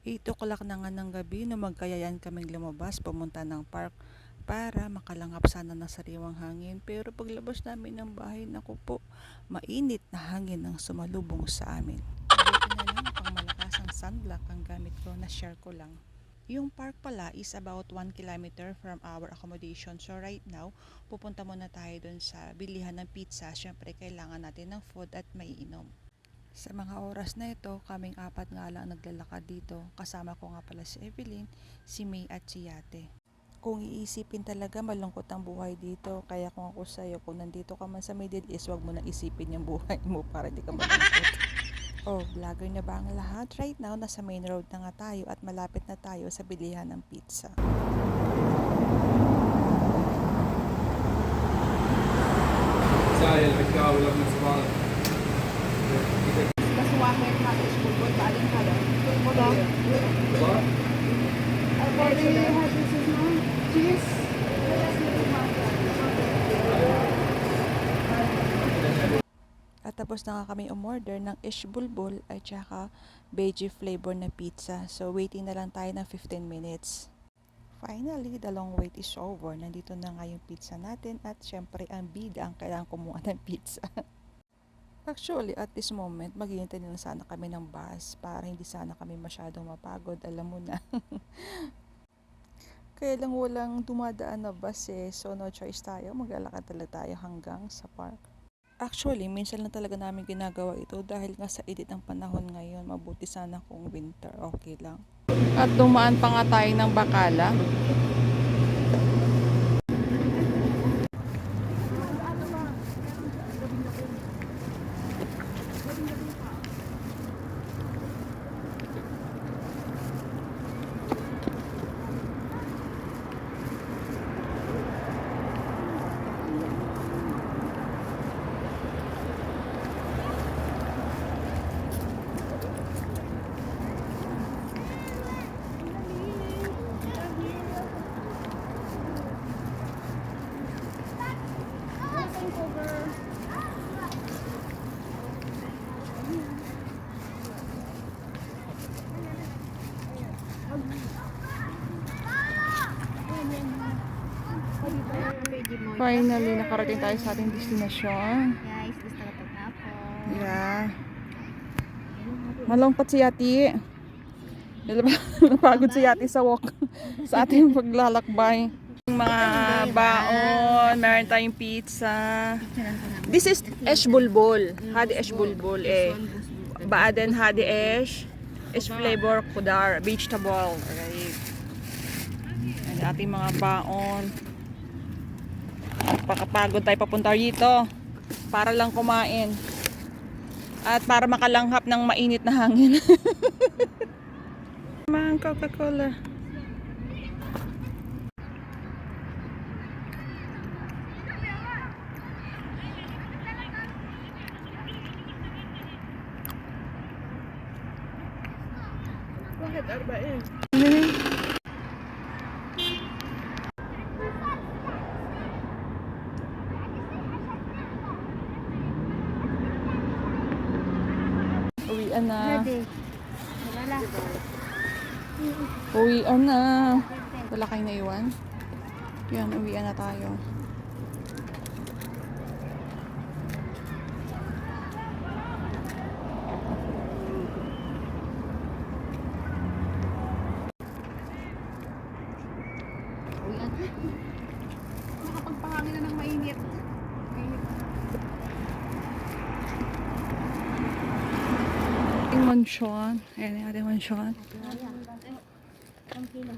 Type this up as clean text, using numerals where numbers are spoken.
8 o'clock na nga ng gabi no magkayayan kaming lumabas pumunta ng park para makalangap sana ng sariwang hangin. Pero paglabas namin ng bahay, naku po, mainit na hangin ang sumalubong sa amin. Buti na lang pang malakas ang sunblock ang gamit ko, na share ko lang. Yung park pala is about 1 kilometer from our accommodation. So right now, pupunta muna tayo dun sa bilihan ng pizza. Syempre kailangan natin ng food at maiinom. Sa mga oras na ito, kaming apat nga lang naglalakad dito. Kasama ko nga pala si Evelyn, si May at si Yate. Kung iisipin talaga, malungkot ang buhay dito. Kaya kung ako sa'yo, kung nandito ka man sa Middle East, wag mo na isipin yung buhay mo para di ka malungkot. Oh, vlogger na ba ang lahat? Right now, nasa main road na nga tayo at malapit na tayo sa bilihan ng pizza. سائل الحكاوي ولا من صباح بس واحد هذا ايش بقول بعدين هذا صباح At tapos na nga kami umorder ng ish bulbul at saka veggie flavor na pizza. So waiting na lang tayo ng 15 minutes. Finally, the long wait is over. Nandito na nga yung pizza natin at syempre ang bida ang kailangan kumuha ng pizza. Actually, at this moment, maghihintay na lang sana kami ng bus para hindi sana kami masyadong mapagod. Alam mo na. Kaya lang walang dumadaan na bus eh. So no choice tayo. Maglalakad talaga tayo hanggang sa park. Actually, minsan lang talaga namin ginagawa ito dahil nga sa init ng panahon ngayon. Mabuti sana kung winter. Okay lang. At dumaan pa nga tayo ng Bacala. Finally, nakarating tayo sa ating destinasyon. Guys, gusto ko ito na po. Yeah. Malungkot si Yati. Napagod si Yati sa walk. Sa ating paglalakbay. Mga baon, meron tayong pizza. This is esh bulbul. Hadi esh bulbul eh. Baaden hadi esh. Esh flavor kudar, vegetable. Right. Ang ating mga baon. Pakapagod tayo papunta rito para lang kumain at para makalanghap ng mainit na hangin. Mang Coca-Cola. Bakit arba'in? Uwian na. Wala. Uwian na. Wala kayong naiwan? Yan, uwian na tayo. Nakapagpahangin na ng mainit. Ating mansyon. Ayan yung ating mansyon. Ang kilo.